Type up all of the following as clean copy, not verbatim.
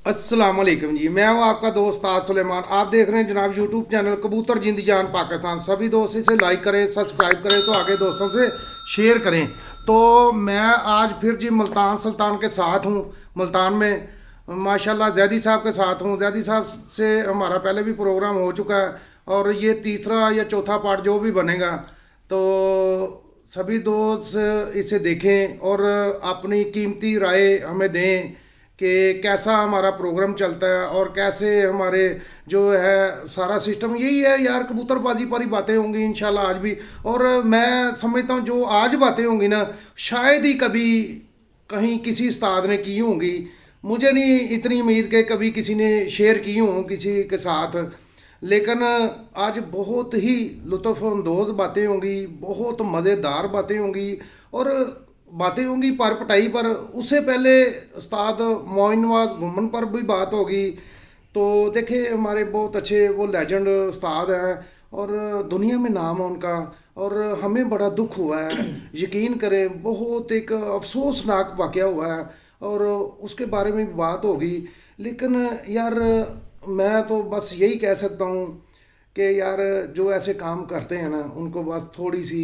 अस्सलाम वालेकुम जी। मैं हूँ आपका दोस्त आज सुलेमान। आप देख रहे हैं जनाब यूट्यूब चैनल कबूतर जिंदी जान पाकिस्तान। सभी दोस्त इसे लाइक करें, सब्सक्राइब करें तो आगे दोस्तों से शेयर करें। तो मैं आज फिर जी मुल्तान सुल्तान के साथ हूँ। मुल्तान में माशाल्लाह जैदी साहब के साथ हूँ। जैदी साहब से हमारा पहले भी प्रोग्राम हो चुका है और ये तीसरा या चौथा पार्ट जो भी बनेगा, तो सभी दोस्त इसे देखें और अपनी कीमती राय हमें दें कि कैसा हमारा प्रोग्राम चलता है और कैसे हमारे जो है सारा सिस्टम यही है यार। कबूतरबाजी पर ही बातें होंगी इंशाल्लाह आज भी। और मैं समझता हूँ जो आज बातें होंगी ना, शायद ही कभी कहीं किसी उस्ताद ने की होंगी। मुझे नहीं इतनी उम्मीद कि कभी किसी ने शेयर की हों किसी के साथ, लेकिन आज बहुत ही लुत्फ़अंदोज़ बातें होंगी, बहुत मज़ेदार बातें होंगी और बातें होंगी पर पटाई पर। उससे पहले उस्ताद मोइन नवाज घुमन पर भी बात होगी। तो देखिए हमारे बहुत अच्छे वो लेजेंड उस्ताद हैं और दुनिया में नाम है उनका, और हमें बड़ा दुख हुआ है। यकीन करें बहुत एक अफसोसनाक वाक़या हुआ है और उसके बारे में भी बात होगी। लेकिन यार मैं तो बस यही कह सकता हूँ कि यार जो ऐसे काम करते हैं ना उनको बस थोड़ी सी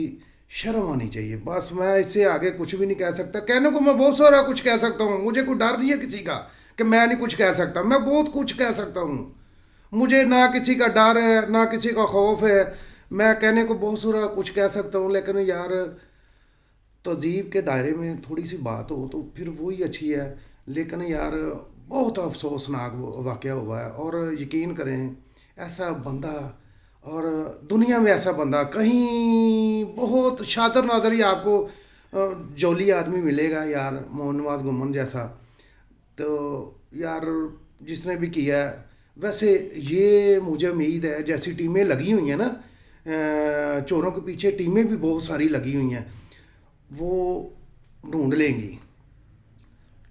शर्म आनी चाहिए। बस मैं इससे आगे कुछ भी नहीं कह सकता। कहने को मैं बहुत सारा कुछ कह सकता हूँ, मुझे कोई डर नहीं है किसी का कि मैं नहीं कुछ कह सकता। मैं बहुत कुछ कह सकता हूँ, मुझे ना किसी का डर है ना किसी का खौफ है। मैं कहने को बहुत सारा कुछ कह सकता हूँ, लेकिन यार तहजीब के दायरे में थोड़ी सी बात हो तो फिर वही अच्छी है। लेकिन यार बहुत अफसोसनाक वाक़या हुआ है और यकीन करें ऐसा बंदा और दुनिया में ऐसा बंदा कहीं बहुत शातिर नादर ही आपको जौली आदमी मिलेगा यार, मोहन नवाज गुमन जैसा। तो यार जिसने भी किया है, वैसे ये मुझे उम्मीद है जैसी टीमें लगी हुई हैं ना, चोरों के पीछे टीमें भी बहुत सारी लगी हुई हैं, वो ढूंढ लेंगी।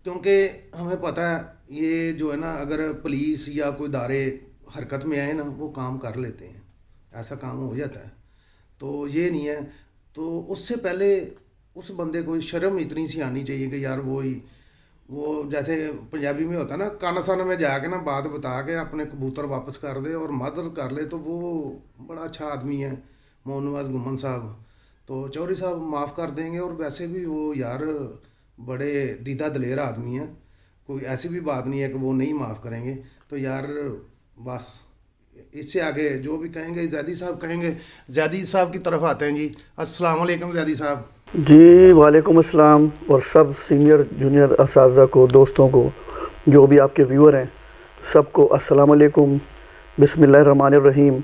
क्योंकि हमें पता है ये जो है ना, अगर पुलिस या कोई इदारे हरकत में आए ना वो काम कर लेते हैं, ऐसा काम हो जाता है। तो ये नहीं है, तो उससे पहले उस बंदे को शर्म इतनी सी आनी चाहिए कि यार वो जैसे पंजाबी में होता है ना, काना साना में जाके ना बात बता के अपने कबूतर वापस कर दे और मदद कर ले, तो वो बड़ा अच्छा आदमी है मोहन नवाज गुमन साहब। तो चौधरी साहब माफ़ कर देंगे। और वैसे भी वो यार बड़े दीदा दलेर आदमी हैं, कोई ऐसी भी बात नहीं है कि वो नहीं माफ़ करेंगे। तो यार बस इससे आगे जो भी कहेंगे जैदी साहब कहेंगे। जैदी साहब की तरफ आते हैं जी। अस्सलाम वालेकुम जैदी साहब। जी वालेकुम अस्सलाम, और सब सीनियर जूनियर असातिज़ा को, दोस्तों को, जो भी आपके व्यूअर हैं, सबको अस्सलाम वालेकुम। बिस्मिल्लाहिर्रहमानिर्रहीम।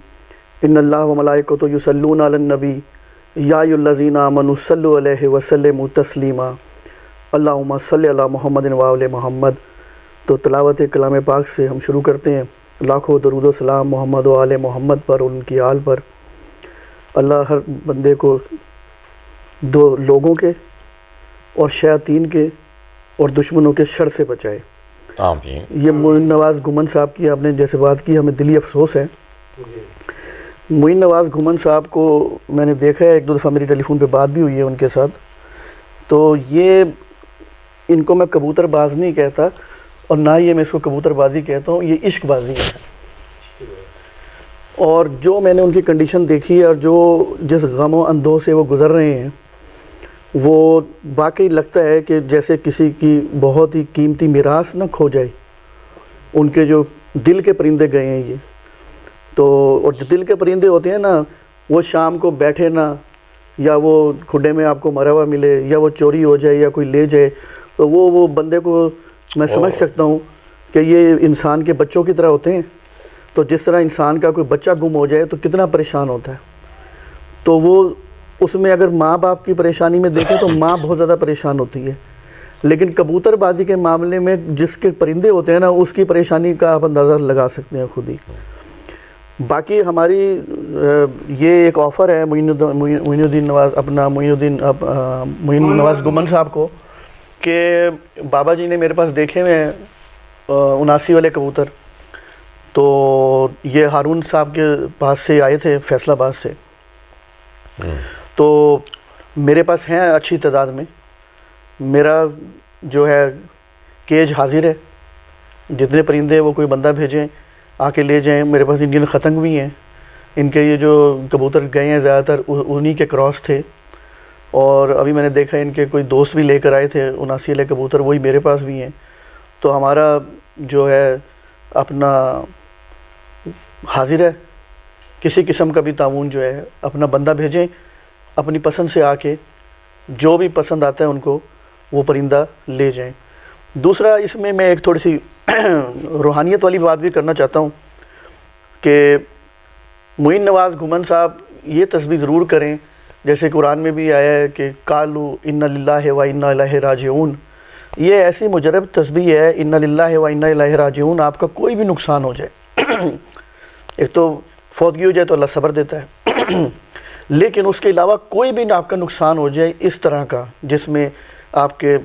इन्नल्लाह व मलाइकतहु युसल्लूना अलन नबी या अय्युहल्लज़ीना आमनू सल्लु अलैहि व सल्लिमू तस्लीमा। अल्लाहुम्मा सल्लि अला मुहम्मदिन व आले मुहम्मद। तो तिलावत कलाम पाक से हम शुरू करते हैं। लाखों दरूद व सलाम मोहम्मद व आले मोहम्मद पर, उनकी आल पर। अल्लाह हर बंदे को दो लोगों के और शयातीन के और दुश्मनों के शर से बचाए, आमीन। ये मोइन नवाज गुमन साहब की आपने जैसे बात की, हमें दिली अफसोस है। मोइन नवाज गुमन साहब को मैंने देखा है, एक दो दफ़ा मेरी टेलीफोन पे बात भी हुई है उनके साथ। तो ये इनको मैं कबूतरबाज नहीं कहता और ना ही मैं इसको कबूतरबाजी कहता हूँ, ये इश्कबाजी है। और जो मैंने उनकी कंडीशन देखी है और जो जिस गम व अंदों से वो गुज़र रहे हैं, वो वाकई लगता है कि जैसे किसी की बहुत ही कीमती मीरास ना खो जाए। उनके जो दिल के परिंदे गए हैं ये तो, और जो दिल के परिंदे होते हैं ना, वो शाम को बैठे ना, या वो खुडे में आपको मरा हुआ मिले, या वो चोरी हो जाए या कोई ले जाए, तो वो बंदे को मैं समझ सकता हूँ कि ये इंसान के बच्चों की तरह होते हैं। तो जिस तरह इंसान का कोई बच्चा गुम हो जाए तो कितना परेशान होता है, तो वो उसमें अगर माँ बाप की परेशानी में देखें तो माँ बहुत ज़्यादा परेशान होती है। लेकिन कबूतरबाजी के मामले में जिसके परिंदे होते हैं ना, उसकी परेशानी का आप अंदाज़ा लगा सकते हैं खुद ही। बाकी हमारी ये एक ऑफ़र है मोइनुद्दीन नवाज गुमन साहब को कि बाबा जी ने मेरे पास देखे हुए हैं 79 वाले कबूतर। तो ये हारून साहब के पास से आए थे, फैसलाबाद से। तो मेरे पास हैं अच्छी तादाद में। मेरा जो है केज हाजिर है جتنے پرندے وہ کوئی بندہ بھیجیں آ کے لے جائیں. میرے پاس انڈین ختنگ بھی ہیں. ان کے یہ جو کبوتر گئے ہیں زیادہ تر انہی کے کراس تھے, اور ابھی میں نے دیکھا ان کے کوئی دوست بھی لے کر آئے تھے 79 والے کبوتر, وہی میرے پاس بھی ہیں. تو ہمارا جو ہے اپنا حاضر ہے, کسی قسم کا بھی تعاون جو ہے اپنا بندہ بھیجیں, اپنی پسند سے آ کے جو بھی پسند آتا ہے ان کو وہ پرندہ لے جائیں. دوسرا اس میں ایک تھوڑی سی روحانیت والی بات بھی کرنا چاہتا ہوں کہ معین نواز گھومن صاحب یہ تسبیح ضرور کریں, جیسے قرآن میں بھی آیا ہے کہ قالوا انا للہ و انا الیہ راجعون. یہ ایسی مجرب تسبیح ہے, انا للہ و انا الیہ راجعون. آپ کا کوئی بھی نقصان ہو جائے, ایک تو فوتگی ہو جائے تو اللہ صبر دیتا ہے, لیکن اس کے علاوہ کوئی بھی آپ کا نقصان ہو جائے اس طرح کا جس میں آپ کے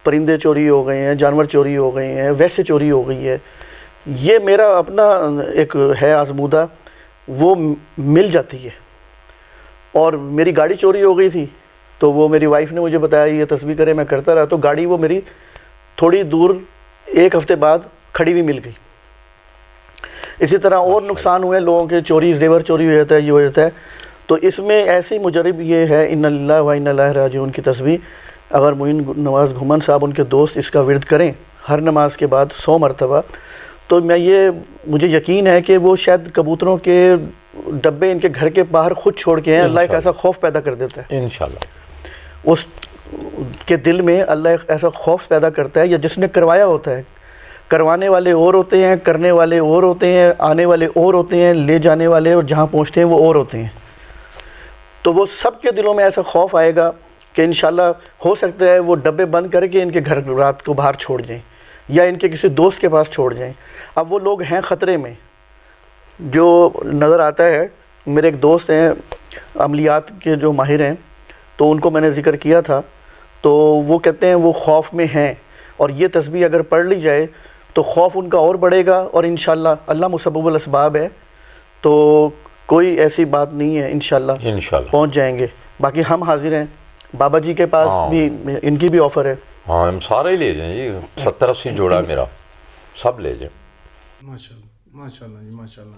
پرندے چوری ہو گئے ہیں, جانور چوری ہو گئے ہیں, ویسے چوری ہو گئی ہے, یہ میرا اپنا ایک ہے آزمودہ, وہ مل جاتی ہے. اور میری گاڑی چوری ہو گئی تھی تو وہ میری وائف نے مجھے بتایا یہ تسبیح کرے, میں کرتا رہا, تو گاڑی وہ میری تھوڑی دور 1 ہفتے بعد کھڑی ہوئی مل گئی. اسی طرح اور نقصان ہوئے لوگوں کے, چوری زیور چوری ہو جاتا ہے, یہ ہو جاتا ہے. تو اس میں ایسی مجرب یہ ہے انا للہ و انا الیہ راجعون کی تسبیح, اگر معین نواز گھومن صاحب ان کے دوست اس کا ورد کریں ہر نماز کے بعد 100 مرتبہ, تو مجھے یقین ہے کہ وہ شاید کبوتروں کے ڈبے ان کے گھر کے باہر خود چھوڑ کے ہیں. اللہ ایک ایسا خوف پیدا کر دیتا ہے انشاءاللہ, اس کے دل میں, اللہ ایک ایسا خوف پیدا کرتا ہے, یا جس نے کروایا ہوتا ہے. کروانے والے اور ہوتے ہیں, کرنے والے اور ہوتے ہیں, آنے والے اور ہوتے ہیں, لے جانے والے اور جہاں پہنچتے ہیں وہ اور ہوتے ہیں. تو وہ سب کے دلوں میں ایسا خوف آئے گا کہ انشاءاللہ ہو سکتا ہے وہ ڈبے بند کر کے ان کے گھر رات کو باہر چھوڑ جائیں, یا ان کے کسی دوست کے پاس چھوڑ جائیں. اب وہ لوگ ہیں خطرے میں, جو نظر آتا ہے. میرے ایک دوست ہیں عملیات کے جو ماہر ہیں, تو ان کو میں نے ذکر کیا تھا, تو وہ کہتے ہیں وہ خوف میں ہیں, اور یہ تسبیح اگر پڑھ لی جائے تو خوف ان کا اور بڑھے گا, اور انشاءاللہ اللہ مسبب الاسباب ہے, تو کوئی ایسی بات نہیں ہے, انشاءاللہ پہنچ جائیں گے. باقی ہم حاضر ہیں, بابا جی کے پاس بھی ان کی بھی آفر ہے. ہاں ہم سارے ہی لے جائیں جی, 70-80 جوڑا میرا, سب لے جائیں. ماشاءاللہ ماشاءاللہ جی ماشاءاللہ.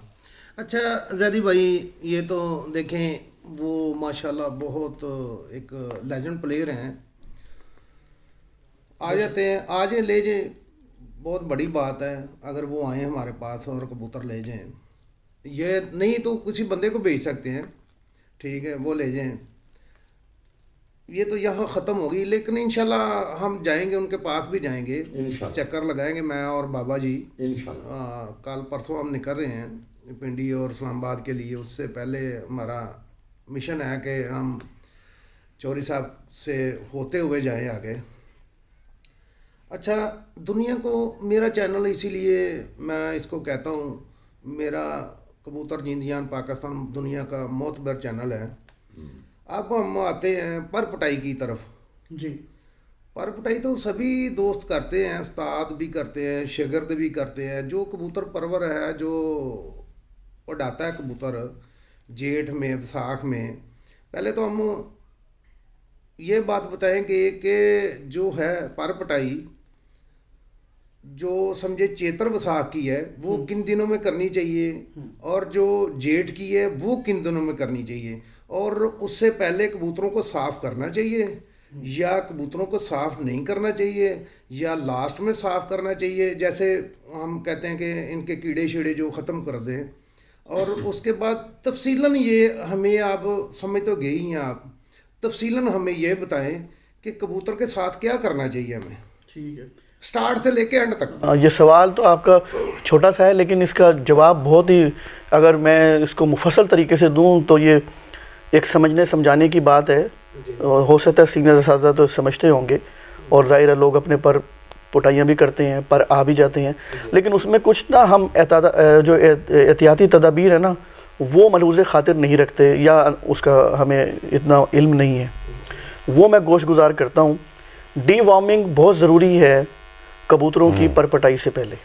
اچھا زیدی بھائی, یہ تو دیکھیں وہ ماشاءاللہ بہت ایک لیجنڈ پلیئر ہیں, آ جاتے ہیں, آ جائیں لے جائیں, بہت بڑی بات ہے اگر وہ آئیں ہمارے پاس اور کبوتر لے جائیں. یہ نہیں تو کسی بندے کو بھیج سکتے ہیں, ٹھیک ہے, وہ لے جائیں. یہ تو یہاں ختم ہوگی, لیکن انشاءاللہ ہم جائیں گے, ان کے پاس بھی جائیں گے, چکر لگائیں گے میں اور بابا جی. کل پرسوں ہم نکل رہے ہیں پنڈی اور اسلام آباد کے لیے. اس سے پہلے ہمارا مشن ہے کہ ہم چوری صاحب سے ہوتے ہوئے جائیں آگے. اچھا, دنیا کو میرا چینل اسی لیے میں اس کو کہتا ہوں, میرا کبوتر جیندیان پاکستان دنیا کا معتبر چینل ہے. اب ہم آتے ہیں پر پٹائی کی طرف. جی, پر پٹائی تو سبھی دوست کرتے ہیں, استاد بھی کرتے ہیں, شاگرد بھی کرتے ہیں. جو کبوتر پرور ہے, جو اڑاتا ہے کبوتر جیٹھ میں وساکھ میں, پہلے تو ہم یہ بات بتائیں گے کہ جو ہے پر پٹائی جو سمجھے چیتر وساکھ کی ہے وہ کن دنوں میں کرنی چاہیے, اور جو جیٹھ کی ہے وہ کن دنوں میں کرنی چاہیے, اور اس سے پہلے کبوتروں کو صاف کرنا چاہیے یا کبوتروں کو صاف نہیں کرنا چاہیے, یا لاسٹ میں صاف کرنا چاہیے, جیسے ہم کہتے ہیں کہ ان کے کیڑے شیڑے جو ختم کر دیں. اور اس کے بعد تفصیلاً یہ ہمیں, آپ سمجھ تو گئے ہی ہیں, آپ تفصیلاً ہمیں یہ بتائیں کہ کبوتر کے ساتھ کیا کرنا چاہیے ہمیں. ٹھیک ہے, سٹارٹ سے لے کے اینڈ تک. یہ سوال تو آپ کا چھوٹا سا ہے, لیکن اس کا جواب بہت ہی, اگر میں اس کو مفصل طریقے سے دوں تو یہ ایک سمجھنے سمجھانے کی بات ہے. ہو سکتا ہے سینئر اساتذہ تو سمجھتے ہوں گے, اور ظاہر ہے لوگ اپنے پر پٹائیاں بھی کرتے ہیں, پر آ بھی جاتے ہیں, لیکن اس میں کچھ نا ہم جو احتیاطی تدابیر ہے نا وہ ملحوظ خاطر نہیں رکھتے, یا اس کا ہمیں اتنا علم نہیں ہے, وہ میں گوش گزار کرتا ہوں. ڈی وارمنگ بہت ضروری ہے کبوتروں کی پر پٹائی سے پہلے.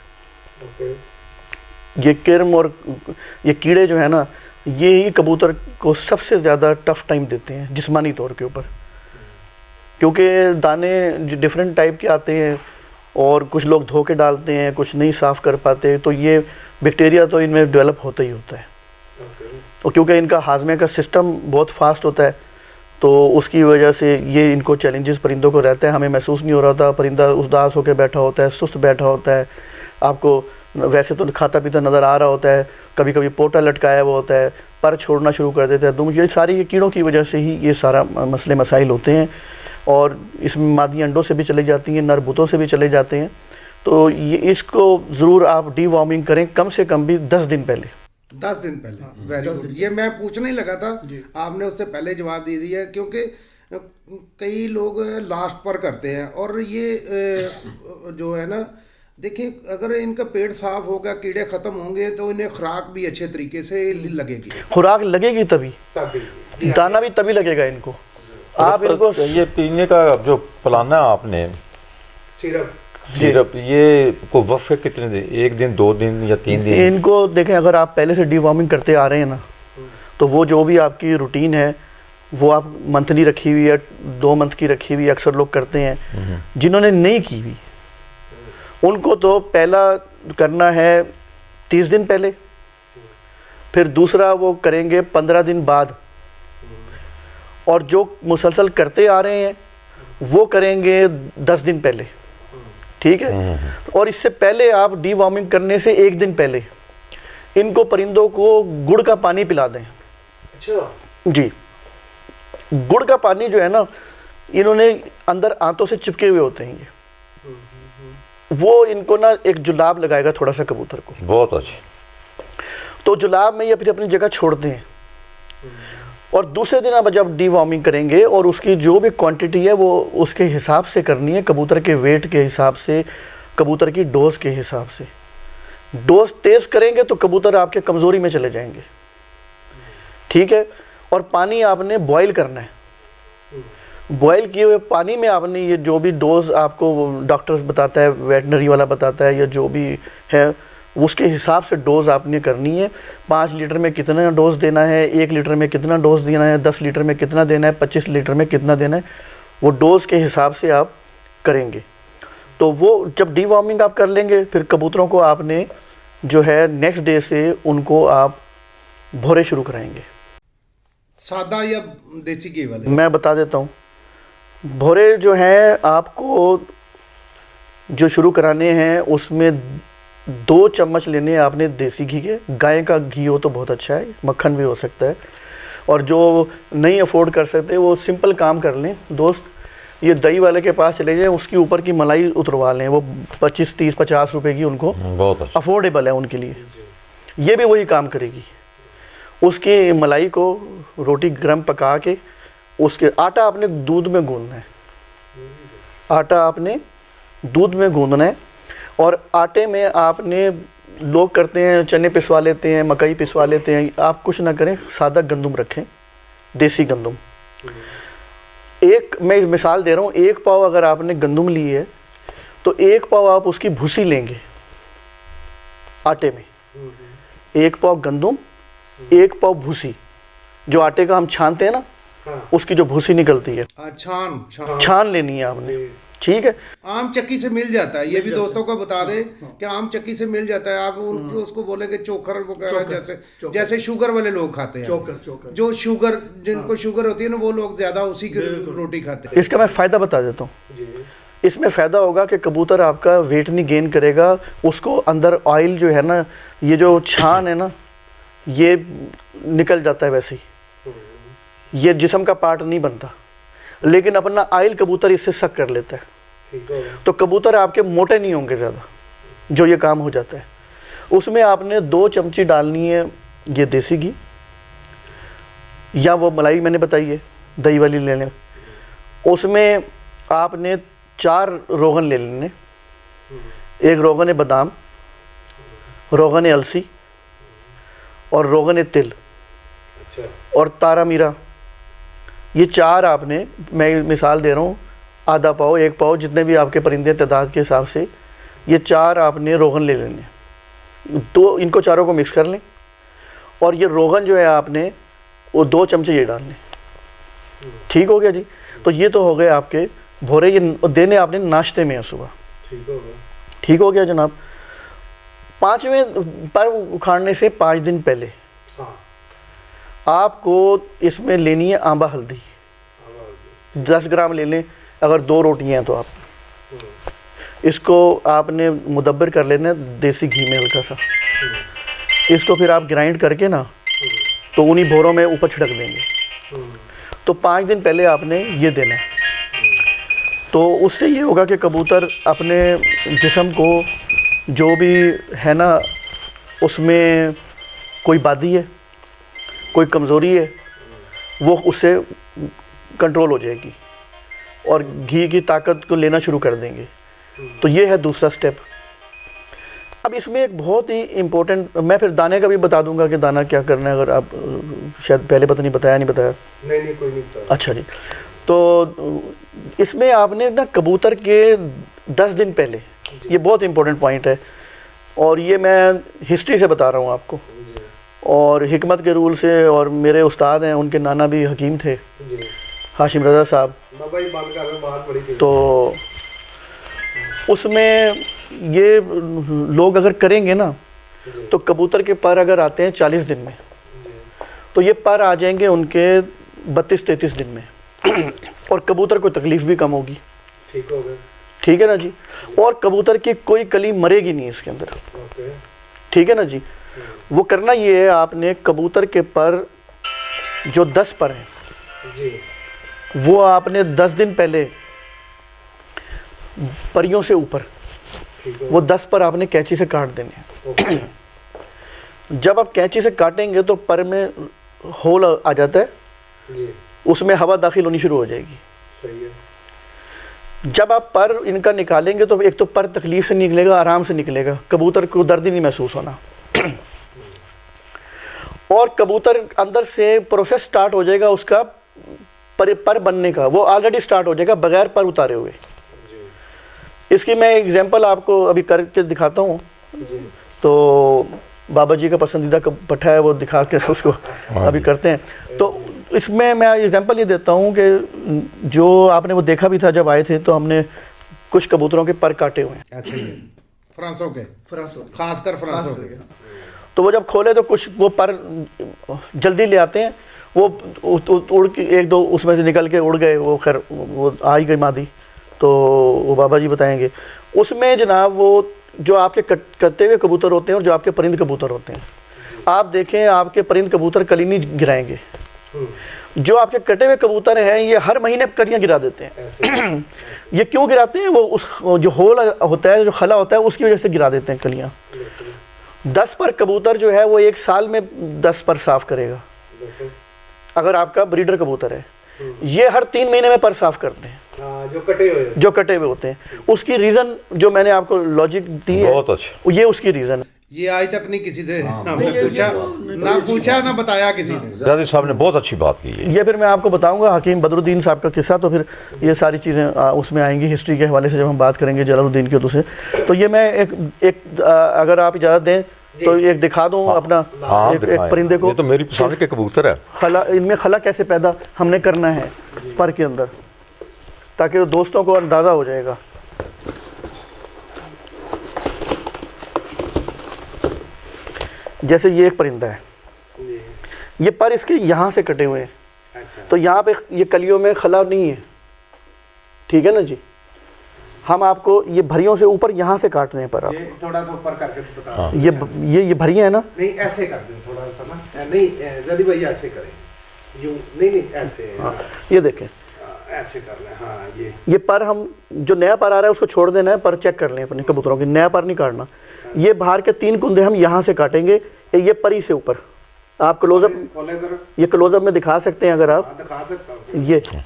یہ کرم اور یہ کیڑے جو ہیں نا, یہی کبوتر کو سب سے زیادہ ٹف ٹائم دیتے ہیں جسمانی طور کے اوپر, کیونکہ دانے جو ڈیفرنٹ ٹائپ کے آتے ہیں, اور کچھ لوگ دھو کے ڈالتے ہیں, کچھ نہیں صاف کر پاتے, تو یہ بیکٹیریا تو ان میں ڈیولپ ہوتا ہی ہوتا ہے. اور کیونکہ ان کا ہاضمے کا سسٹم بہت فاسٹ ہوتا ہے تو اس کی وجہ سے یہ ان کو چیلنجز پرندوں کو رہتا ہے. ہمیں محسوس نہیں ہو رہا ہوتا, پرندہ اداس ہو کے بیٹھا ہوتا ہے, سست بیٹھا ہوتا ہے, آپ کو ویسے تو کھاتا پیتا نظر آ رہا ہوتا ہے, کبھی کبھی پوٹا لٹکایا ہوا ہوتا ہے, پر چھوڑنا شروع کر دیتا ہے. تو یہ ساری کیڑوں کی وجہ سے ہی یہ سارا مسئلے مسائل ہوتے ہیں, اور اس میں مادی انڈوں سے بھی چلے جاتی ہیں, نر بوتوں سے بھی چلے جاتے ہیں. تو یہ اس کو ضرور آپ ڈی وارمنگ کریں, کم سے کم بھی 10 دن پہلے. 10 دن پہلے. Very good. یہ میں پوچھنے ہی لگا تھا, آپ نے اس سے پہلے جواب دے دیا, کیونکہ کئی لوگ لاسٹ پر کرتے ہیں. اور یہ جو ہے نا, دیکھیں اگر ان کا پیٹ صاف ہوگا, کیڑے ختم ہوں گے, تو انہیں خوراک بھی اچھے طریقے سے لگے گی. خوراک لگے گی تبھی, دانا بھی تبھی لگے گا ان کو. آپ ان کو یہ پینے کا جو پلانا ہے آپ نے سیرپ, یہ کو وقفے کتنے دن, 1 دن 2 دن یا 3 دن؟ ان کو دیکھیں, اگر آپ پہلے سے ڈی وارمنگ کرتے آ رہے ہیں نا, تو وہ جو بھی آپ کی روٹین ہے وہ آپ منتھلی رکھی ہوئی ہے, 2 منتھ کی رکھی ہوئی ہے, اکثر لوگ کرتے ہیں. جنہوں نے نہیں کی ہوئی ان کو تو پہلا کرنا ہے 30 دن پہلے, پھر دوسرا وہ کریں گے 15 دن بعد, اور جو مسلسل کرتے آ رہے ہیں وہ کریں گے 10 دن پہلے. ٹھیک ہے. اور اس سے پہلے آپ ڈی وارمنگ کرنے سے 1 دن پہلے ان کو پرندوں کو گڑ کا پانی پلا دیں. جی, گڑ کا پانی جو ہے نا, انہوں نے اندر آنتوں سے چپکے ہوئے ہوتے ہیں, وہ ان کو نا ایک جلاب لگائے گا تھوڑا سا کبوتر کو. بہت اچھی. تو جلاب میں یہ پھر اپنی جگہ چھوڑتے ہیں, اور دوسرے دن آپ جب ڈی وارمنگ کریں گے, اور اس کی جو بھی کوانٹٹی ہے وہ اس کے حساب سے کرنی ہے, کبوتر کے ویٹ کے حساب سے, کبوتر کی ڈوز کے حساب سے. ڈوز تیز کریں گے تو کبوتر آپ کے کمزوری میں چلے جائیں گے. ٹھیک ہے. اور پانی آپ نے بوائل کرنا ہے. بوائل کیے ہوئے پانی میں آپ نے یہ جو بھی ڈوز آپ کو ڈاکٹرز بتاتا ہے, ویٹنری والا بتاتا ہے, یا جو بھی ہے اس کے حساب سے ڈوز آپ نے کرنی ہے. 5 لیٹر میں کتنا ڈوز دینا ہے, 1 لیٹر میں کتنا ڈوز دینا ہے, 10 لیٹر میں کتنا دینا ہے, 25 لیٹر میں کتنا دینا ہے, وہ ڈوز کے حساب سے آپ کریں گے. تو وہ جب ڈی وارمنگ آپ کر لیں گے, پھر کبوتروں کو آپ نے جو ہے نیکسٹ ڈے سے ان کو آپ بھورے شروع کرائیں گے. سادہ یا دیسی گھی والے؟ میں بتا دیتا ہوں. بھورے جو ہیں آپ کو جو شروع کرانے ہیں, اس میں 2 چمچ لینے ہیں آپ نے دیسی گھی کے. گائے کا گھی ہو تو بہت اچھا ہے, مکھن بھی ہو سکتا ہے. اور جو نہیں افورڈ کر سکتے وہ سمپل کام کر لیں دوست, یہ دہی والے کے پاس چلے جائیں, اس کے اوپر کی ملائی اتروا لیں. وہ 25 30 50 روپے کی ان کو بہت اچھا افورڈیبل ہے ان کے لیے. یہ بھی وہی کام کرے گی. اس کی ملائی کو روٹی گرم پکا کے, اس کے آٹا آپ نے دودھ میں گوندنا ہے. آٹا آپ نے دودھ میں گوندنا ہے. اور آٹے میں آپ نے, لوگ کرتے ہیں چنے پسوا لیتے ہیں, مکئی پسوا لیتے ہیں, آپ کچھ نہ کریں, سادہ گندم رکھیں, دیسی گندم. میں مثال دے رہا ہوں, 1 پاؤ اگر آپ نے گندم لی ہے تو 1 پاؤ آپ اس کی بھوسی لیں گے آٹے میں. 1 پاؤ گندم, 1 پاؤ بھوسی, جو آٹے کا ہم چھانتے ہیں نا, اس کی جو بھوسی نکلتی ہے, چھان لینی ہے آپ نے. ٹھیک ہے. عام چکی سے مل جاتا ہے, یہ بھی دوستوں کو بتا دیں کہ عام چکی سے مل جاتا ہے. آپ اس کو بولیں کہ چوکر وغیرہ, جیسے شوگر والے لوگ کھاتے ہیں, جو شوگر, جن کو شوگر ہوتی ہے نا, وہ لوگ زیادہ اسی کی روٹی کھاتے ہیں. اس کا میں فائدہ بتا دیتا ہوں. اس میں فائدہ ہوگا کہ کبوتر آپ کا ویٹ نہیں گین کرے گا. اس کو اندر آئل جو ہے نا, یہ جو چھان ہے نا, یہ نکل جاتا ہے ویسے ہی, یہ جسم کا پارٹ نہیں بنتا, لیکن اپنا آئل کبوتر اس سے سک کر لیتا ہے. تو کبوتر آپ کے موٹے نہیں ہوں گے زیادہ, جو یہ کام ہو جاتا ہے. اس میں آپ نے 2 چمچی ڈالنی ہے یہ دیسی گھی, یا وہ ملائی میں نے بتائی ہے دہی والی لے لیں. اس میں آپ نے 4 روغن لے لینے. 1 روغن بادام, روغن السی, اور روغن تل, اور تارا میرا. یہ 4 آپ نے, میں مثال دے رہا ہوں, آدھا پاؤ 1 پاؤ, جتنے بھی آپ کے پرندے تعداد کے حساب سے, یہ 4 آپ نے روغن لے لینے. تو ان کو چاروں کو مکس کر لیں, اور یہ روغن جو ہے آپ نے وہ 2 چمچے یہ ڈال لیں. ٹھیک ہو گیا جی. تو یہ تو ہو گئے آپ کے بھورے, یہ دینے آپ نے ناشتے میں صبح. ठीक हो गया जनाब। 5वें पर उखाड़ने से 5 दिन पहले आपको इसमें लेनी है आंबा हल्दी, 10 ग्राम ले लें। अगर 2 रोटियां हैं तो आप इसको आपने मुदब्बर कर लेना है देसी घी में हल्का सा। इसको फिर आप ग्राइंड करके ना तो उन्हीं भोरों में ऊपर छिड़क देंगे। तो 5 दिन पहले आपने ये देना है। तो उससे ये होगा कि कबूतर अपने जिस्म को जो भी है ना उसमें कोई बादी है, कोई कमज़ोरी है, वो उससे कंट्रोल हो जाएगी और घी की ताकत को लेना शुरू कर देंगे। तो ये है दूसरा स्टेप। अब इसमें एक बहुत ही इम्पोर्टेंट, मैं फिर दाने का भी बता दूंगा कि दाना क्या करना है, अगर आप शायद पहले पता नहीं बताया नहीं कोई नहीं बताया। अच्छा जी। तो इसमें आपने ना कबूतर के 10 दिन पहले, ये बहुत इम्पोर्टेंट पॉइंट है और ये मैं हिस्ट्री से बता रहा हूँ आपको और हिकमत के रूल से, और मेरे उस्ताद हैं उनके नाना भी हकीम थे हाशिम रज़ा साहब। तो उसमें ये लोग अगर करेंगे ना तो कबूतर के पर अगर आते हैं 40 दिन में तो ये पर आ जाएंगे उनके 32-33 दिन में और कबूतर को तकलीफ़ भी कम होगी। ठीक हो गया, ठीक है ना जी। और कबूतर की कोई कली मरेगी नहीं इसके अंदर। ठीक है ना जी। वो करना ये है, आपने कबूतर के पर जो 10 पर हैं वो आपने 10 दिन पहले परियों से ऊपर वो 10 पर आपने कैंची से काट देने हैं। जब आप कैंची से काटेंगे तो पर में होल आ जाता है, उसमें हवा दाखिल होनी शुरू हो जाएगी। सही है। जब आप पर इनका निकालेंगे तो एक तो पर तकलीफ से निकलेगा, आराम से निकलेगा, कबूतर को दर्द ही नहीं महसूस होना और कबूतर अंदर से प्रोसेस स्टार्ट हो जाएगा उसका पर बनने का, वो ऑलरेडी स्टार्ट हो जाएगा बगैर पर उतारे हुए। इसकी मैं एग्जांपल आपको अभी करके दिखाता हूँ। तो बाबा जी का पसंदीदा पट्ठा है, वो दिखा के उसको अभी करते हैं। तो इसमें मैं एग्जांपल ये देता हूँ कि जो आपने वो देखा भी था जब आए थे, तो हमने कुछ कबूतरों के पर काटे हुए हैं ऐसे ही है। फ्रांसों के खासकर फ्रांसों के। तो वो जब खोले तो कुछ वो पर जल्दी ले आते हैं, वो उड़ के 1-2 उसमें से निकल के उड़ गए, वो खैर वो आ ही गई मादी। तो वो बाबा जी बताएंगे। उसमें जनाब वो जो आपके कटे हुए कबूतर होते हैं और जो आपके परिंद कबूतर होते हैं, आप देखें आपके परिंद कबूतर कली नहीं गिराएंगे। जो आपके कटे हुए कबूतर हैं ये हर महीने कलियां गिरा देते हैं। ये क्यों गिराते हैं? वो उस जो होल होता है, जो खला होता है, उसकी वजह से गिरा देते हैं कलियां। 10 पर कबूतर जो है वो 1 साल में 10 पर साफ करेगा अगर आपका ब्रीडर कबूतर है। ये हर 3 महीने में पर साफ करते हैं जो कटे हुए होते हैं। उसकी रीज़न जो मैंने आपको लॉजिक दी है, बहुत अच्छा, ये उसकी रीज़न है। ये आज तक नहीं किसी से हमने पूछा ना बताया किसी ने। दादी साहब ने बहुत अच्छी बात की है। ये फिर मैं आपको बताऊंगा हकीम बदरुद्दीन साहब का किस्सा, तो फिर ये सारी चीज़ें उसमें आएंगी हिस्ट्री के हवाले से जब हम बात करेंगे जलालुद्दीन के उसे। तो ये मैं एक अगर आप इजाज़त दें तो एक दिखा दूँ अपना एक परिंदे को। ये तो मेरी पसंद के कबूतर है। खला, इनमें खला कैसे पैदा हमने करना है पर के अंदर, ताकि दोस्तों को अंदाज़ा हो जाएगा। जैसे ये एक परिंदा है, ये पर इसके यहाँ से कटे हुए हैं। अच्छा। तो यहाँ पे ये कलियों में खला नहीं है, ठीक है ना जी। हम आपको ये भरियों से ऊपर यहाँ से काटने पर आप ये थोड़ा सा ऊपर करके बता। हाँ। ये भरियाँ है ना, नहीं ऐसे कर दें थोड़ा सा ना, नहीं जदी भाई ऐसे करें, यूं नहीं ऐसे। हाँ, ये देखें ऐसे कर लें। हाँ ये पर हम जो नया पर आ रहा है उसको छोड़ देना है, पर चेक कर लें अपने कबूतरों की, नया पर नहीं काटना। ये बाहर के 3 कुंदे हम यहाँ से काटेंगे, ये परी से ऊपर। आप क्लोजअप, ये क्लोजअप में दिखा सकते हैं अगर आप, दिखा सकता हूं।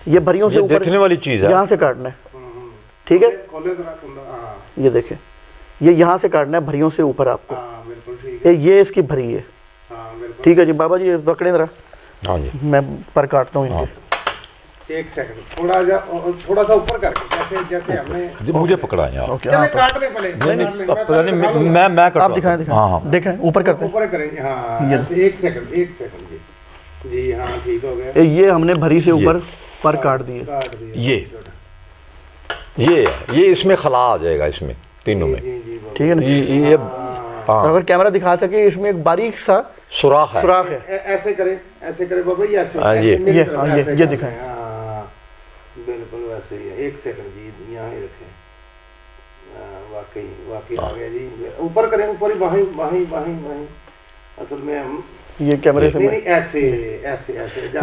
ये भरियों से ऊपर देखने वाली चीज़ है, यहाँ से काटना है, ठीक है। ये देखें, ये यहाँ से काटना है भरियों से ऊपर आपको। बिल्कुल ठीक है। ये इसकी भरी है, ठीक है जी। बाबा जी पकड़े जरा, हाँ जी, मैं पर काटता हूँ इनके। एक सेकंड, थोड़ा सा ऊपर करके, जैसे हमने मुझे पकड़ा यार। ओके, चले काट ले पहले। मैं करता आप दिखाएं। हाँ, देखें ऊपर करते हैं। ऊपर करेंगे। हाँ एक सेकंड जी। हाँ ठीक हो गया। ये हमने भरी से ऊपर पर काट दिए। ये یہ اس میں خلا آ جائے گا اس میں تینوں میں. ٹھیک ہے نا. یہ اگر کیمرہ دکھا سکے اس میں ایک باریک سا سوراخ ہے. ایسے کرے بابا یہ ایسے یہ دکھائیں. بالکل ویسے ہی ہے. ایک سیکنڈ جی یہاں ہی رکھیں. واقعی آ گیا جی. اوپر کریں, اوپر ہی وہیں اصل میں ہم یہ کیمرے سے ایسے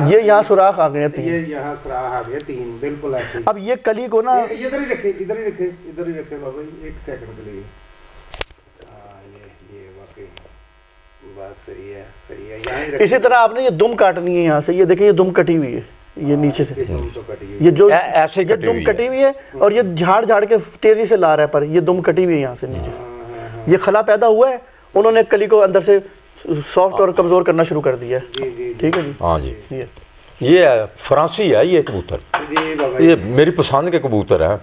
یہ یہاں سوراخ آ گئے تین. یہ یہاں سوراخ آ گئے تین. بالکل ایسے. اب یہ کلی کو نا ادھر ہی رکھے بابا جی ایک سیکنڈ کے لیے. یہ واقعی بس صحیح ہے یہاں ہی. اسی طرح آپ نے یہ دم کاٹنی ہے یہاں سے. یہ دیکھیں یہ دم کٹی ہوئی ہے یہ نیچے سے. یہ جو ایسے دم کٹی ہوئی ہے اور یہ جھاڑ کے تیزی سے لا رہا ہے پر یہ دم کٹی ہوئی ہے یہاں سے نیچے سے. یہ خلا پیدا ہوا ہے, انہوں نے کلی کو اندر سے سافٹ اور کمزور کرنا شروع کر دیا ہے. ٹھیک ہے جی. ہاں جی. یہ فرانسی ہے یہ کبوتر. یہ میری پسند کے کبوتر ہیں.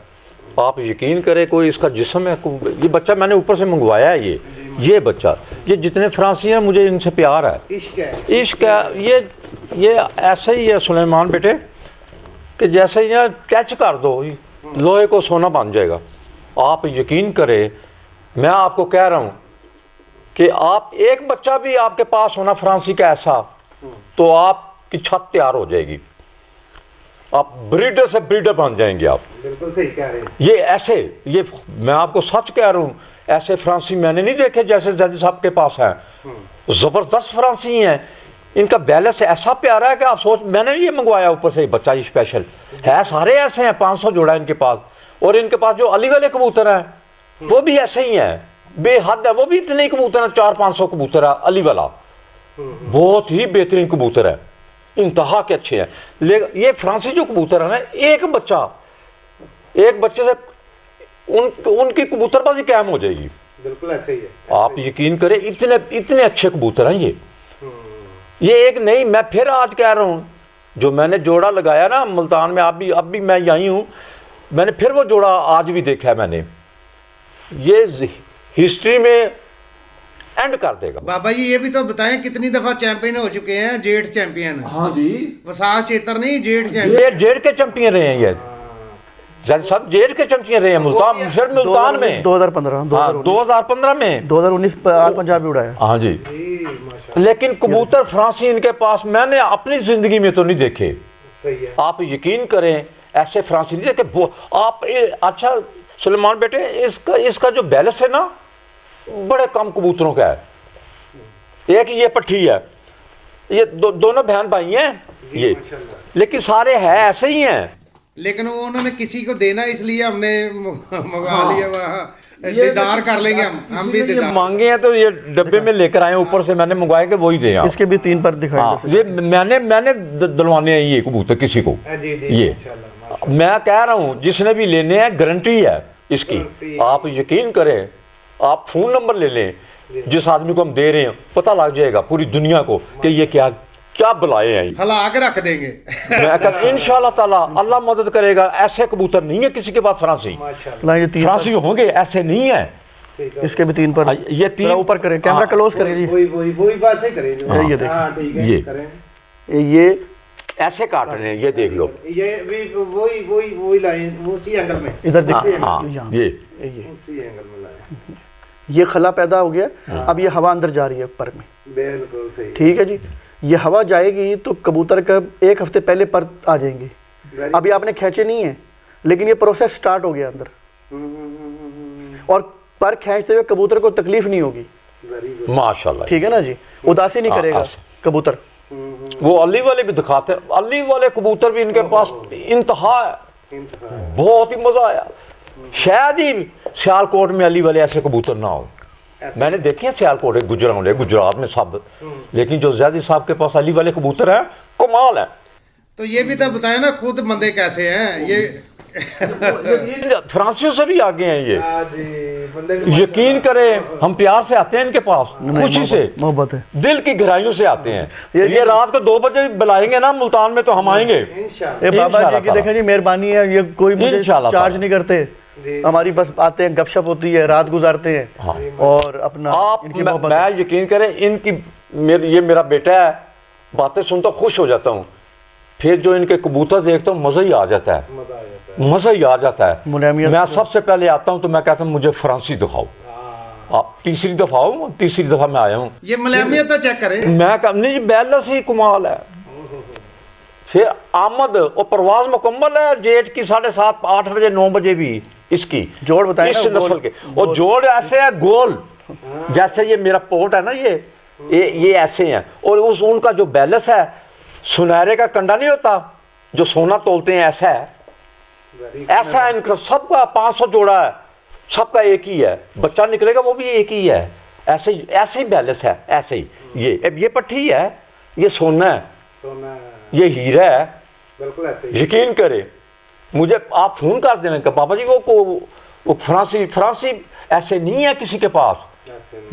آپ یقین کریں کوئی اس کا جسم ہے. یہ بچہ میں نے اوپر سے منگوایا ہے. یہ بچہ یہ جتنے فرانسی ہیں مجھے ان سے پیار ہے, عشق ہے. یہ ایسا ہی ہے سلیمان بیٹے کہ جیسے ہی ٹچ کر دو لوہے کو سونا بن جائے گا. آپ یقین کریں میں آپ کو کہہ رہا ہوں کہ آپ ایک بچہ بھی آپ کے پاس ہونا فرانسی کا ایسا تو آپ کی چھت تیار ہو جائے گی. آپ بریڈر سے بریڈر بن جائیں گے آپ. بالکل صحیح کہہ رہے ہیں. یہ ایسے یہ میں آپ کو سچ کہہ رہا ہوں ایسے فرانسی میں نے نہیں دیکھے جیسے زیدی صاحب کے پاس ہیں. زبردست فرانسی ہیں. ان کا بیلنس ایسا پیارا ہے کہ آپ سوچ. میں نے یہ منگوایا اوپر سے بچہ یہ اسپیشل ہے. سارے ایسے ہیں. 500 جوڑا ان کے پاس. اور ان کے پاس جو علی والے کبوتر ہیں وہ بھی ایسے ہی ہیں. بے حد ہے. وہ بھی اتنے ہی کبوتر ہیں. 400-500 کبوتر ہے علی والا. بہت ہی بہترین کبوتر ہے. انتہا کے اچھے ہیں. لیکن یہ فرانسی جو کبوتر ہے نا ایک بچے سے ان کی کبوتر بازی قائم ہو جائے گی. بالکل ایسے ہی ہے. آپ یقین کریں اتنے اچھے کبوتر ہیں یہ ایک نہیں. میں پھر آج کہہ رہا ہوں جو میں نے جوڑا لگایا نا ملتان میں اب بھی میں یہیں ہوں. میں نے پھر وہ جوڑا آج بھی دیکھا ہے میں نے. یہ ہسٹری میں اینڈ کر دے گا. بابا جی یہ بھی تو بتائیں کتنی دفعہ چیمپئن ہو چکے ہیں. جیٹ چیمپئن. ہاں جی. وساخ چیتر نہیں جیٹ چیمپئن. جیٹ کے چیمپئن رہے ہیں. یہ سب جیٹ کے چیمپئن رہے ہیں. ملتان میں 2015 میں 2019 پنجاب بھی اڑایا. ہاں جی. لیکن کبوتر فرانسی ان کے پاس میں نے اپنی زندگی میں تو نہیں دیکھے. آپ یقین کریں ایسے فرانسی نہیں دیکھے. آپ اچھا سلیمان بیٹے اس کا جو بیلنس ہے نا بڑے کم کبوتروں کا ہے. ایک یہ پٹھی ہے. یہ دونوں بہن بھائی ہیں یہ. لیکن سارے ہیں ایسے ہی ہیں. لیکن وہ انہوں نے کسی کو دینا اس لیے ہم نے منگوا لیا. دیدار کر لیں گے ہم بھی دیدار مانگے ہیں تو یہ ڈبے میں لے کر آئے اوپر سے میں نے منگوائے کہ وہی دیں. اس کے بھی 3 پر دکھائیں. یہ میں نے دلوانے ہیں یہ کبوتر کسی کو. یہ میں کہہ رہا ہوں جس نے بھی لینے ہیں گارنٹی ہے اس کی. آپ یقین کریں آپ فون نمبر لے لیں جس آدمی کو ہم دے رہے ہیں پتہ لگ جائے گا پوری دنیا کو کہ یہ کیا بلائے ہیں. ہلا کے رکھ دیں گے. میں کہتا انشاءاللہ تعالی اللہ مدد کرے گا. ایسے کبوتر نہیں ہے کسی کے پاس فرانسی ہوں گے ایسے نہیں ہیں. اس کے بھی 3 پر. یہ 3 اوپر کریں. کیمرہ کلوز کریں جی. وہی بات سے کریں. یہ دیکھیں یہ ایسے کاٹ رہے ہیں. یہ دیکھ لو. یہ وہی لائن اسی اینگل میں ادھر دیکھیں. یہ خلا پیدا ہو گیا. اب یہ ہوا اندر جا رہی ہے پر میں. بالکل صحیح. ٹھیک ہے جی. یہ ہوا جائے گی تو کبوتر کا 1 ہفتے پہلے پر آ جائیں گے. ابھی آپ نے کھینچے نہیں ہیں لیکن یہ پروسیس سٹارٹ ہو گیا اندر. اور پر کھینچتے ہوئے کبوتر کو تکلیف نہیں ہوگی. ماشاءاللہ. ٹھیک ہے نا جی. اداسی نہیں کرے گا کبوتر. وہ علی والے بھی دکھاتے ہیں. علی والے کبوتر بھی ان کے پاس انتہا ہے. بہت ہی مزہ آیا. شاید ہی سیالکوٹ میں علی والے ایسے کبوتر نہ ہو. میں نے دیکھے ہیں سیالکوٹ گجرات میں سب. لیکن جو زیادی صاحب کے پاس علی والے کبوتر ہیں کمال ہے. تو یہ بھی تو بتائیں نا خود بندے کیسے ہیں. یہ فرانسیوں سے بھی آگے ہیں. یہ یقین کریں ہم پیار سے آتے ہیں ان کے پاس. خوشی سے محبت ہے. دل کی گہرائیوں سے آتے ہیں. یہ رات کو 2 بجے بلائیں گے نا ملتان میں تو ہم آئیں گے. بابا جی کی دیکھیں جی مہربانی ہے. یہ کوئی مجھے چارج نہیں کرتے. ہماری بس آتے ہیں گپ شپ ہوتی ہے رات گزارتے ہیں اور اپنا. میں یقین کریں ان کی یہ میرا بیٹا ہے باتیں سنتا خوش ہو جاتا ہوں. پھر جو ان کے کبوتر دیکھتا ہوں مزہ ہی آ جاتا ہے. मज़ा ही आ जाता है। मुलायमियत मैं सबसे पहले आता हूँ तो मैं कहता हूँ मुझे फ्रांसी दिखाओ। आप तीसरी दफ़ा हूँ, तीसरी दफ़ा मैं आया हूँ। ये मलयामियत तो चेक करें। मैं कहा नहीं जी, बैलेंस ही कमाल है। फिर आमद और परवाज़ मुकम्मल है जेठ की 7:30 8 बजे 9 बजे भी इसकी जोड़ बताएं इस ना, नस्ल के। और जोड़ ऐसे है गोल, जैसे ये मेरा पोर्ट है ना, ये ऐसे हैं। और उस उनका जो बैलेंस है, सुनहरे का कंडा नहीं होता जो सोना तोलते हैं, ऐसा है, ऐसा है इनका। सबका 500 जोड़ा है, सबका एक ही है, बच्चा निकलेगा वो भी एक ही है। ऐसे ही बैलेंस है, ऐसे ही। ये पट्टी है, ये सोना है, ये हीरा है, बिल्कुल ऐसे यकीन करें। मुझे आप फ़ोन कर देना कि पापा जी वो फ्रांसी ऐसे नहीं है किसी के पास।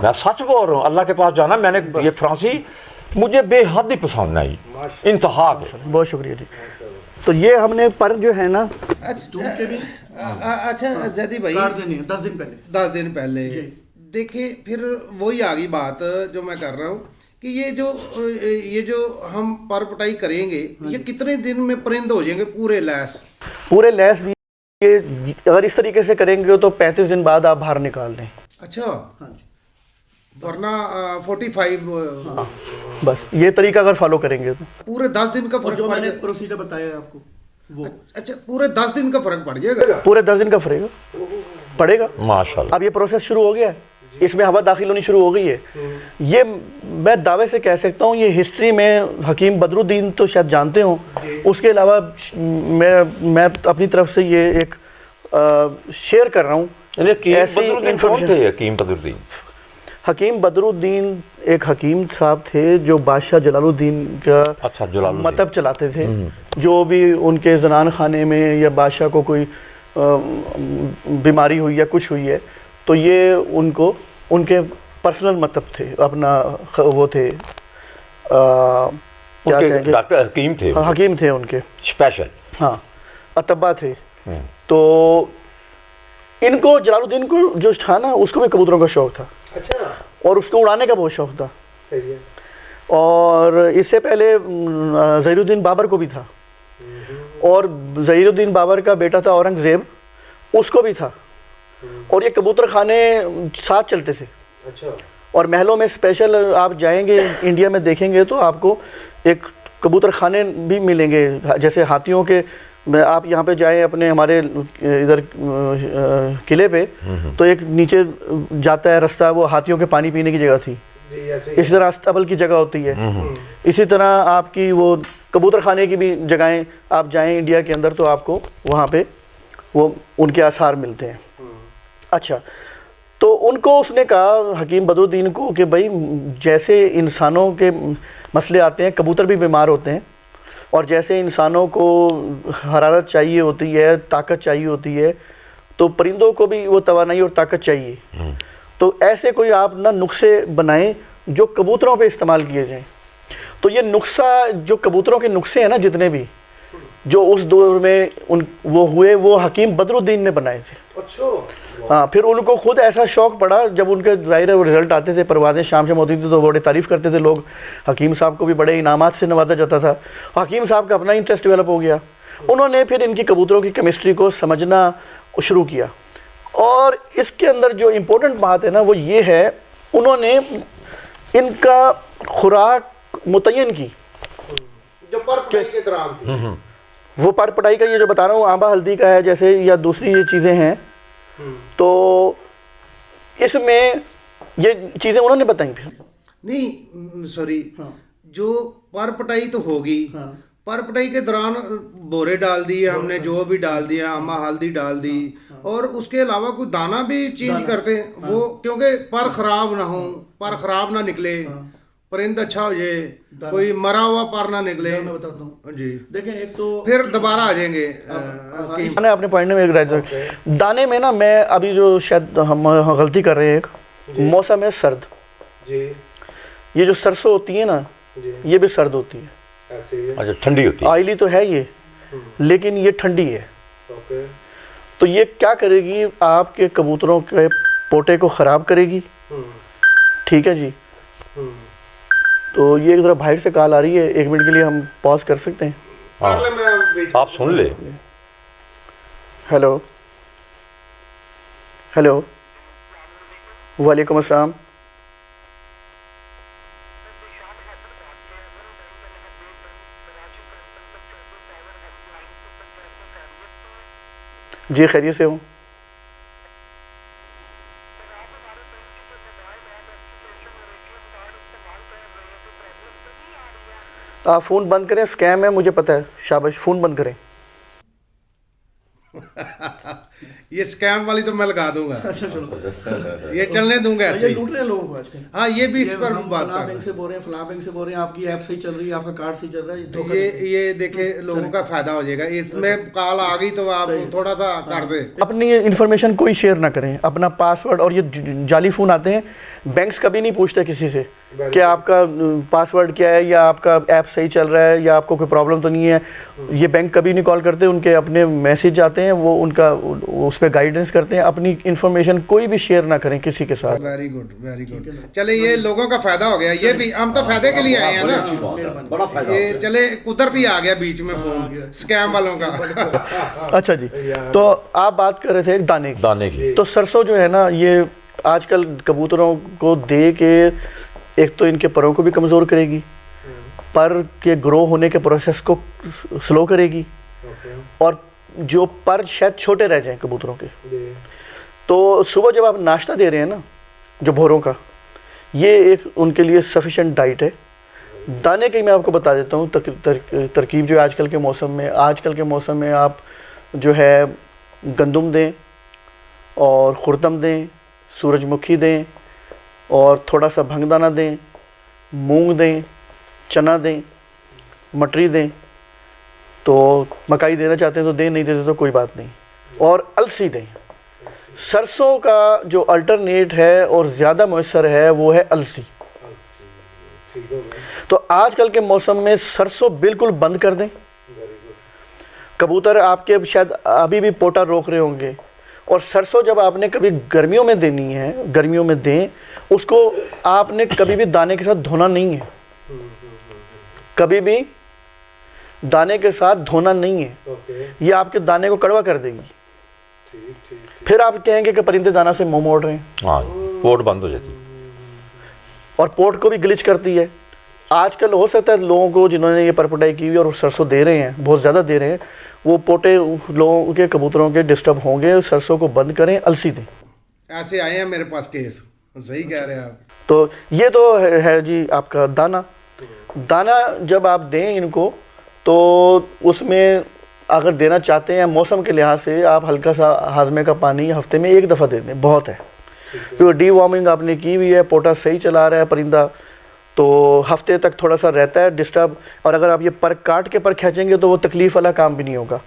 मैं सच बोल रहा हूँ, अल्लाह के पास जाना। मैंने ये फ्रांसी मुझे बेहद ही पसंद आई, इंतहा के। बहुत शुक्रिया जी। तो ये हमने पर जो है ना, अच्छा जैदी भाई, 10 दिन पहले 10 दिन पहले देखिए, फिर वही आ गई बात जो मैं कर रहा हूँ कि ये जो हम पर पटाई करेंगे, ये कितने दिन में परिंद हो जाएंगे पूरे लैस? ये अगर इस तरीके से करेंगे तो 35 दिन बाद आप बाहर निकाल लें। अच्छा, वरना 45 बस ये तरीका अगर फॉलो करेंगे तो पूरे 10 दिन का फर्क पड़ जाएगा। प्रोसीजर बताया है आपको वो। अच्छा, पूरे 10 दिन का फर्क पड़ जाएगा। पूरे 10 दिन का पड़ेगा। माशाल्लाह। अब ये प्रोसेस शुरू हो गया है, इसमें हवा दाखिल होनी शुरू हो गई है। ये मैं दावे से कह सकता हूँ, ये हिस्ट्री में हकीम बदरुद्दीन तो शायद जानते हो, उसके अलावा मैं अपनी तरफ से ये एक शेयर कर रहा हूँ। हकीम बदरुद्दीन एक हकीम साहब थे जो बादशाह जलालुद्दीन का मतलब चलाते थे। जो भी उनके ज़नान खाने में या बादशाह को कोई बीमारी हुई या कुछ हुई है, तो ये उनके पर्सनल मतलब थे, अपना वो थे, क्या कहेंगे, डॉक्टर हकीम थे उनके स्पेशल, हाँ, अतब्बा थे। तो इनको जलालुद्दीन को जो था ना, उसको भी कबूतरों का शौक़ था। अच्छा। और उसको उड़ाने का बहुत शौक़ था। सही है। और इससे पहले ज़हीरुद्दीन बाबर को भी था, और ज़हीरुद्दीन बाबर का बेटा था औरंगज़ेब, उसको भी था। और ये कबूतर खाने साथ चलते थे। अच्छा। और महलों में स्पेशल आप जाएंगे इंडिया में देखेंगे तो आपको एक कबूतर खाने भी मिलेंगे, जैसे हाथियों के। आप यहाँ पे जाएं अपने हमारे इधर किले पे, तो एक नीचे जाता है रास्ता, वो हाथियों के पानी पीने की जगह थी। इसी तरह अस्तबल की जगह होती है। इसी तरह आपकी वो कबूतर खाने की भी जगहें आप जाएं इंडिया के अंदर तो आपको वहाँ पे वो उनके आसार मिलते हैं। अच्छा, तो उनको उसने कहा हकीम बदरुद्दीन को कि भाई जैसे इंसानों के मसले आते हैं, कबूतर भी बीमार होते हैं, और जैसे इंसानों को हरारत चाहिए होती है, ताकत चाहिए होती है, तो परिंदों को भी वो तवानाई और ताकत चाहिए। तो ऐसे कोई आप ना नुस्खे बनाएं जो कबूतरों पे इस्तेमाल किए जाएं। तो ये नुस्खा, जो कबूतरों के नुस्खे हैं ना जितने भी, जो उस दौर में वो हुए, वो हकीम बदरुद्दीन ने बनाए थे। अच्छा। हाँ, फिर उनको खुद ऐसा शौक़ पड़ा, जब उनके ज़ाहिर है वो रिज़ल्ट आते थे, परवाज़ें शाम होती थी तो बड़े तारीफ़ करते थे लोग। हकीम साहब को भी बड़े इनामात से नवाजा जाता था। हकीम साहब का अपना इंटरेस्ट डेवलप हो गया। उन्होंने फिर इनकी कबूतरों की केमिस्ट्री को समझना शुरू किया। और इसके अंदर जो इम्पोर्टेंट बात है ना, वो ये है, उन्होंने इनका खुराक मुतय्यन की, जो पर पटाई के दौरान थी। वो पर पटाई का ये जो बता रहा हूँ, आंबा हल्दी का है जैसे, या दूसरी ये चीज़ें हैं, तो इसमें ये चीज़ें उन्होंने बताई। फिर नहीं, सॉरी, जो पर पटाई तो होगी, पर पटाई के दौरान बोरे डाल दिए हमने, जो भी डाल दिया, आमा हल्दी डाल दी, और उसके अलावा कोई दाना भी चेंज करते हैं वो, क्योंकि पर खराब ना हो, पर खराब ना निकले, परिंद अच्छा हो जाए, कोई मरा हुआ पर ना निकले। मैं बताता हूँ जी, देखें, एक तो फिर दोबारा आ जाएंगे। मैंने अपने पॉइंट में एक दाने में ना, मैं अभी जो शायद हम गलती कर रहे हैं, एक मौसम है सर्द जी, ये जो सरसों होती है ना, ये भी सर्द होती है। अच्छा, ठंडी होती है। ऑयली तो है ये, लेकिन ये ठंडी है। तो ये क्या करेगी, आपके कबूतरों के पोटे को ख़राब करेगी। ठीक है जी। तो ये एक तरह बाहर से कॉल आ रही है, 1 मिनट के लिए हम पॉज कर सकते हैं। हाँ, आप सुन ले। हेलो हेलो वालेकुम अस्सलाम। जी खैरियत से हूँ। आप फ़ोन बंद करें, स्कैम है, मुझे पता है। शाबाश, फ़ोन बंद करें। ये स्कैम वाली तो मैं लगा दूंगा, ये चलने दूंगा ऐसे ही। लूट रहे हैं लोगों को आजकल। हाँ, ये भी इस पर हम बात फलां कर बैंक से बोल रहे हैं, फलां बैंक से बोल रहे हैं, आपकी ऐप सही चल रही है, आपका कार्ड सही चल रहा है, धोखा ये देते हैं। ये देखे लोगों का फायदा हो जाएगा। इसमें कॉल आ गई तो आप थोड़ा सा कर दे। अपनी इन्फॉर्मेशन कोई शेयर ना करें, अपना पासवर्ड। और ये जाली फ़ोन आते हैं, बैंक्स कभी नहीं पूछते किसी से कि आपका पासवर्ड क्या है, या आपका ऐप सही चल रहा है, या आपको कोई प्रॉब्लम तो नहीं है। ये बैंक कभी नहीं कॉल करते, उनके अपने मैसेज आते हैं, वो उनका उस पर गाइडेंस करते हैं। अपनी इन्फॉर्मेशन कोई भी शेयर ना करें किसी के साथ। Very good, very good. चले, ये लोगों का फायदा हो गया। ये भी हम तो फायदे के लिए आए हैं ना, बड़ा फायदा ये चले कुदरती आ गया बीच में फोन स्कैम वालों का। अच्छा जी, तो आप बात कर रहे थे दाने की। दाने की। तो सरसों जो है ना, ये आजकल कबूतरों को दे के एक तो इनके परों को भी कमज़ोर करेगी, पर के ग्रो होने के प्रोसेस को स्लो करेगी, और जो पर शायद छोटे रह जाएं कबूतरों के। तो सुबह जब आप नाश्ता दे रहे हैं ना, जो भोरों का, ये एक उनके लिए सफिशेंट डाइट है। दाने की मैं आपको बता देता हूँ तरकीब जो है आजकल के मौसम में। आजकल के मौसम में आप जो है गंदम दें, और खुर्दम दें, सूरजमुखी दें, और थोड़ा सा भंगदाना दें, मूंग दें, चना दें, मटरी दें। तो मकाई देना चाहते हैं तो दें, नहीं देते तो कोई बात नहीं। और अलसी दें। सरसों का जो अल्टरनेट है और ज़्यादा मौसर है वो है अलसी। तो आजकल के मौसम में सरसों बिल्कुल बंद कर दें। कबूतर आपके शायद अभी भी पोटा रोक रहे होंगे, और सरसों जब आपने कभी गर्मियों में देनी है, गर्मियों में दें उसको। आपने कभी भी दाने के साथ धोना नहीं है, कभी भी दाने के साथ धोना नहीं है। ये आपके दाने को कड़वा कर देगी। फिर आप कहेंगे कि परिंदे दाना से मुंह मोड़ रहे हैं। हाँ, पोर्ट बंद हो जाती है, और पोर्ट को भी ग्लिच करती है। आजकल हो सकता है लोगों को जिन्होंने ये परपटाई की हुई और सरसों दे रहे हैं, बहुत ज़्यादा दे रहे हैं, वो पोटे लोगों के कबूतरों के डिस्टर्ब होंगे। सरसों को बंद करें, अलसी दें। ऐसे आए हैं मेरे पास केस, सही कह रहे हैं आप। तो ये तो है जी आपका दाना। दाना जब आप दें इनको, तो उसमें अगर देना चाहते हैं मौसम के लिहाज से, आप हल्का सा हाजमे का पानी हफ्ते में 1 दफ़ा दे दें, बहुत है। क्योंकि डी वार्मिंग आपने की हुई है, पोटा सही चला रहा है परिंदा, तो हफ्ते तक थोड़ा सा रहता है डिस्टर्ब। और अगर आप ये पर काट के पर खींचेंगे तो वो तकलीफ़ वाला काम भी नहीं होगा।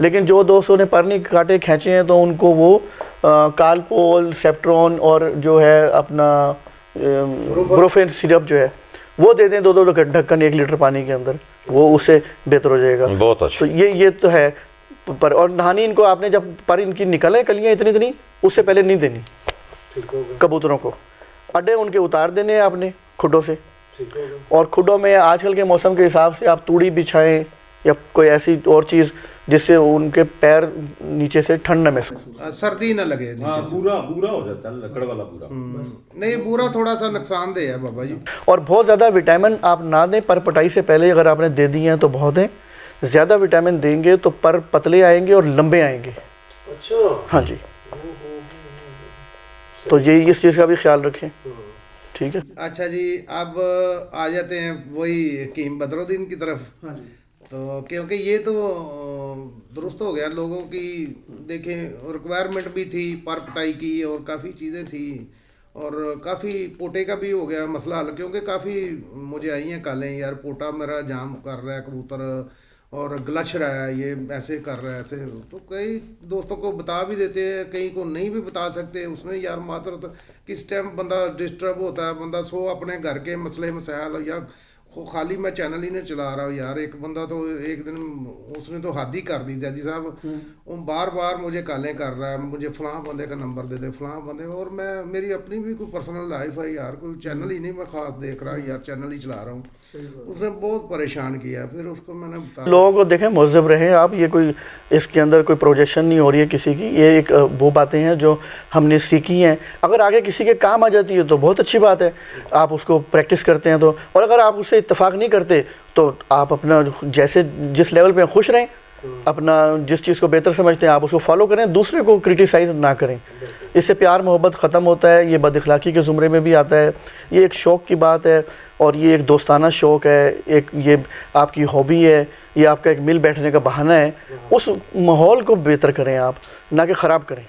लेकिन जो दोस्तों ने पर नहीं काटे खींचे हैं, तो उनको वो कालपोल, सेप्ट्रॉन और जो है अपना ब्रोफेन सिरप जो है वो दे दें 2-2 ढक्कन 1 लीटर पानी के अंदर, वो उससे बेहतर हो जाएगा। बहुत अच्छा। तो ये तो है पर। और नहानी इनको आपने जब पर इनकी निकलें कलियाँ इतनी इतनी, उससे पहले नहीं देनी कबूतरों को। अड्डे उनके उतार देने हैं आपने खुडों से। और खुडों में आजकल के मौसम के हिसाब से आप तूड़ी बिछाएं या कोई ऐसी और चीज़ जिससे उनके पैर नीचे से ठंड न महसूस, सर्दी न लगे नीचे से। पूरा पूरा हो जाता है, लकड़ वाला पूरा। नहीं, पूरा थोड़ा सा नुकसानदेह है बाबा जी। और बहुत ज़्यादा विटामिन आप ना दें पर पटाई से पहले। अगर आपने दे दिए हैं तो बहुत है, ज़्यादा विटामिन देंगे तो पर पतले आएंगे और लंबे आएंगे। अच्छा, हाँ जी, तो ये इस चीज़ का भी ख्याल रखें, ठीक है। अच्छा जी, अब आ जाते हैं वही हकीम बदरुद्दीन की तरफ। हाँ जी। तो क्योंकि ये तो दुरुस्त हो गया लोगों की, देखें रिक्वायरमेंट भी थी पर पटाई की, और काफ़ी चीज़ें थी, और काफ़ी पोटे का भी हो गया मसला हल। क्योंकि काफ़ी मुझे आई हैं कॉलें, यार पोटा मेरा जाम कर रहा है कबूतर, और गलच रहा है, ये ऐसे कर रहा है ऐसे। तो कई दोस्तों को बता भी देते हैं, कई को नहीं भी बता सकते। उसमें यार मात्र तो किस टाइम बंदा डिस्टर्ब होता है, बंदा सो अपने घर के मसले मसाइल या खाली मैं चैनल ही नहीं चला रहा हूँ यार। एक बंदा तो एक दिन उसने तो हद ही कर दी दादी साहब, वो बार बार मुझे कॉलें कर रहा है, मुझे फलां बंदे का नंबर दे दे, फलां बंदे। और मैं मेरी अपनी भी कोई पर्सनल लाइफ है यार, कोई चैनल ही नहीं मैं खास देख रहा यार, चैनल ही चला रहा हूँ। उसने बहुत परेशान किया, फिर उसको मैंने बताया लोगों को देखें मुहज़्ज़ब रहें आप, ये कोई इसके अंदर कोई प्रोजेक्शन नहीं हो रही है किसी की, ये एक वो बातें हैं जो हमने सीखी हैं। अगर आगे किसी के काम आ जाती है तो बहुत अच्छी बात है, आप उसको प्रैक्टिस करते हैं तो। और अगर आप उससे इत्तेफाक नहीं करते तो आप अपना जैसे जिस लेवल पे खुश रहें, अपना जिस चीज़ को बेहतर समझते हैं आप उसको फॉलो करें, दूसरे को क्रिटिसाइज़ ना करें। इससे प्यार मोहब्बत ख़त्म होता है, ये बदअखलाक़ी के ज़ुमरे में भी आता है। ये एक शौक़ की बात है और ये एक दोस्ताना शौक़ है, एक ये आपकी हॉबी है, ये आपका एक मिल बैठने का बहाना है। उस माहौल को बेहतर करें आप, ना कि ख़राब करें।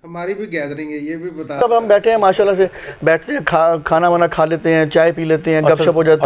हमारी भी गैदरिंग है, ये भी बता। तब हम बैठे हैं माशाल्लाह से, बैठते हैं, खाना वाना खा लेते हैं, चाय पी लेते हैं, गपशप हो जाती